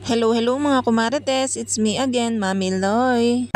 Hello mga kumarites, it's me again, Mami Loy.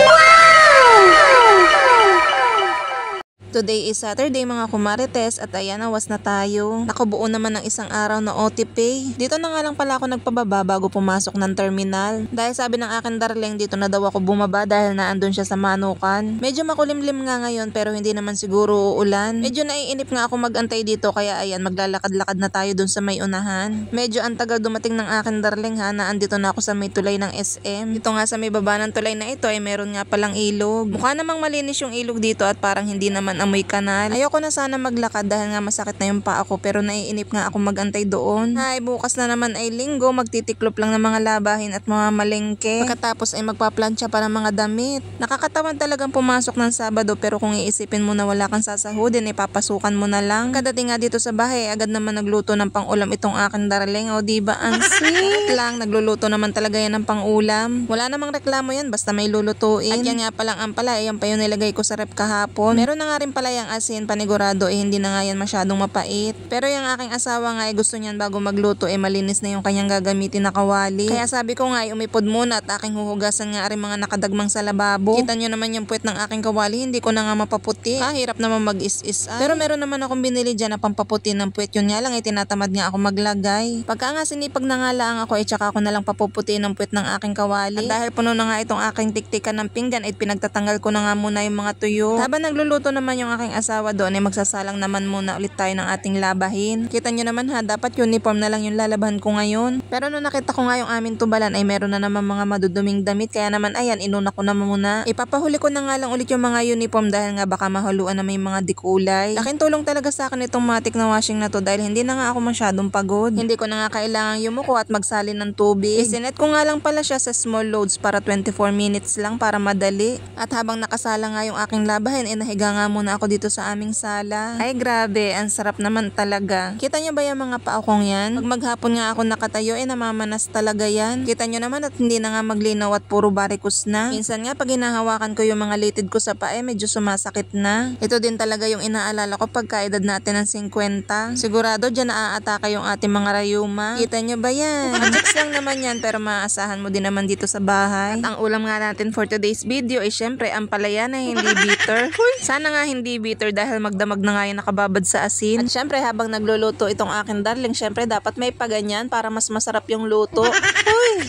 Today is Saturday mga kumarites at ayan, awas na tayo. Nakabuo naman ng isang araw na OTP. Dito na nga lang pala ako nagpababa bago pumasok ng terminal. Dahil sabi ng akin darling, dito na daw ako bumaba dahil naandun siya sa Manukan. Medyo makulimlim nga ngayon pero hindi naman siguro uulan. Medyo naiinip nga ako magantay dito kaya ayan, maglalakad-lakad na tayo dun sa may unahan. Medyo ang tagal dumating ng akin darling ha, naandito na ako sa may tulay ng SM. Dito nga sa may baba ng tulay na ito ay meron nga palang ilog. Mukha namang malinis yung ilog dito at parang hindi naman amoy kanal. Ayoko na sana maglakad dahil nga masakit na yung paa ko pero naiinip nga ako magantay doon. Ay, bukas na naman ay linggo, magtitiklop lang ng mga labahin at mga malengke. Pagkatapos ay magpaplansya pa ng mga damit. Nakakatawan talagang pumasok ng Sabado pero kung iisipin mo na wala kang sasahudin, papasukan mo na lang. Kadating nga dito sa bahay, agad naman nagluto ng pang-ulam itong aking darling. O diba, ang sweet lang. Nagluluto naman talaga yan ng pang-ulam. Wala namang reklamo yan, basta may lulutuin. At yan nga palang ampalaya, yan pa yung nilagay ko sa rep kahapon. Meron na nga rin pala yung asin, panigurado hindi na nga yan masyadong mapait. Pero yung aking asawa nga gusto niyan bago magluto malinis na yung kanyang gagamitin na kawali. Kaya sabi ko nga umipod muna at aking huhugasan nga rin mga nakadagmang sa lababo. Kita nyo naman yung puwet ng aking kawali, hindi ko na nga mapaputi. Hirap naman mag-is-is. Pero meron naman akong binili dyan na pampaputi ng puwet. Yun nga lang tinatamad nga ako maglagay. Pagka nga sinipag na nga lang ako tsaka ako na lang papuputi ng puwet ng aking kawali. At dahil puno na nga itong aking tiktikan ng pinggan pinagtatanggal ko na nga muna yung mga tuyo. Habang nagluluto naman yung aking asawa doon magsasalang naman muna ulit tayo ng ating labahin. Kita nyo naman ha, dapat uniform na lang yung lalabahan ko ngayon. Pero nung nakita ko nga yung aming tubalan meron na naman mga maduduming damit kaya naman ayan, inuna ko na muna. Ipapahuli ko na nga lang ulit yung mga uniform dahil nga baka mahaluan na may mga dikulay. Laking tulong talaga sa akin itong matic na washing na to dahil hindi na nga ako masyadong pagod. Hindi ko na nga kailangang yumuko at magsalin ng tubig. Isinet ko nga lang pala siya sa small loads para 24 minutes lang para madali. At habang nakasala nga yung aking labahin nahiga nga muna ako dito sa aming sala. Ay grabe, ang sarap naman talaga. Kita nyo ba yung mga paokong yan? Pag maghapon nga ako nakatayo namamanas talaga yan. Kita nyo naman at hindi na nga maglinaw at puro barikus na. Minsan nga pag hinahawakan ko yung mga litid ko sa paa medyo sumasakit na. Ito din talaga yung inaalala ko pagka edad natin ng 50. Sigurado dyan naaatake yung ating mga rayuma. Kita nyo ba yan? Chicks lang naman yan pero maaasahan mo din naman dito sa bahay. At ang ulam nga natin for today's video syempre ang palaya na hindi bitter. Sana nga hindi bitter dahil magdamag na nga yung nakababad sa asin. At syempre habang nagluluto itong akin darling, syempre dapat may paganyan para mas masarap yung luto.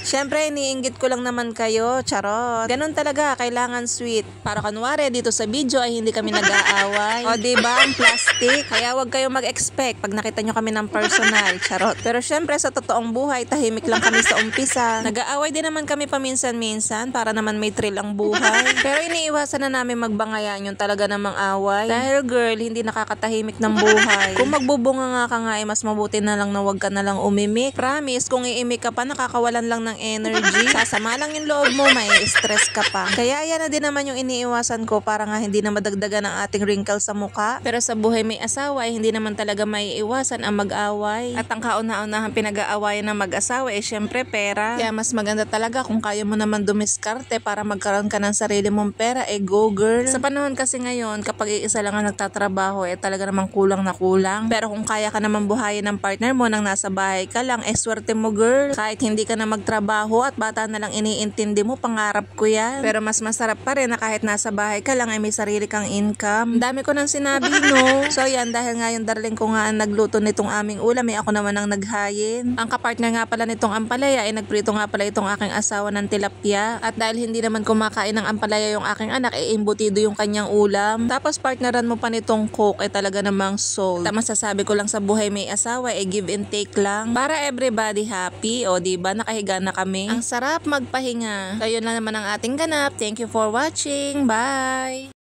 Syempre iniinggit ko lang naman kayo, charot. Ganun talaga, kailangan sweet. Para kanwari dito sa video ay hindi kami nag-aaway. O diba, ang plastic. Kaya wag kayo mag-expect pag nakita nyo kami ng personal, charot. Pero syempre sa totoong buhay, tahimik lang kami sa umpisa. Nag-aaway din naman kami paminsan-minsan para naman may thrill ang buhay. Pero iniiwasan na namin magbangayan yung talaga namang away. Dahil girl, hindi nakakatahimik ng buhay. Kung magbubunga nga ka nga mas mabuti na lang na wag ka na lang umimik. Promise, kung iimik ka pa nakakawalan lang ng energy. Sasama lang yung loob mo, may stress ka pa. Kaya yan na din naman yung iniiwasan ko para nga hindi na madagdagan ang ating wrinkles sa mukha. Pero sa buhay may asawa hindi naman talaga may iwasan ang mag-away. At ang kauna-unahang pinag-aawayan ng mag-asawa syempre pera. Kaya mas maganda talaga kung kaya mo naman dumiskarte para magkaroon ka ng sarili mong pera, go girl. Sa panahon kasi ngayon, kapag iisa lang ang nagtatrabaho talaga namang kulang na kulang. Pero kung kaya ka naman buhayin ng partner mo nang nasa bahay ka lang, swerte mo girl. Kahit hindi ka na magtrabaho at bata na lang iniintindi mo, pangarap ko yan. Pero mas masarap pa rin na kahit nasa bahay ka lang may sarili kang income. Dami ko nang sinabi no. So yan, dahil nga yung darling ko nga ang nagluto nitong aming ulam ako naman ang naghayin. Ang kapartner nga pala nitong ampalaya nagprito nga pala itong aking asawa ng tilapia. At dahil hindi naman kumakain ng ampalaya yung aking anak imbutido yung kanyang ulam. Tapos partneran mo pa nitong coke talaga namang soul. Masasabi ko lang sa buhay may asawa give and take lang. Para everybody happy. O diba, nakahiga na kami. Ang sarap magpahinga. So yun lang naman ang ating ganap. Thank you for watching. Bye!